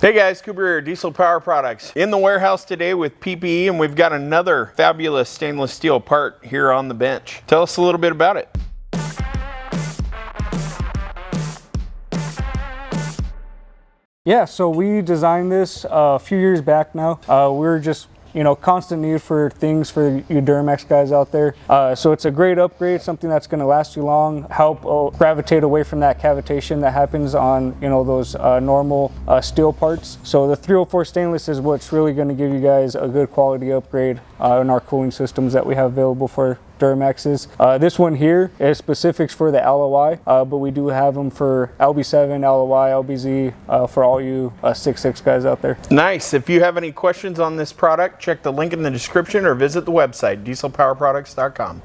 Hey guys, Cooper here, Diesel Power Products. In the warehouse today with PPE, and we've got another fabulous stainless steel part here on the bench. Tell us a little bit about it. Yeah, so we designed this a few years back now. We're just constant need for things for you Duramax guys out there. So it's a great upgrade, something that's going to last you long, help gravitate away from that cavitation that happens on those normal steel parts. So the 304 stainless is what's really going to give you guys a good quality upgrade in our cooling systems that we have available for Duramaxes. This one here is specifics for the LOI, but we do have them for LB7, LOI, LBZ, for all you 6.6 guys out there. Nice. If you have any questions on this product, check the link in the description or visit the website, dieselpowerproducts.com.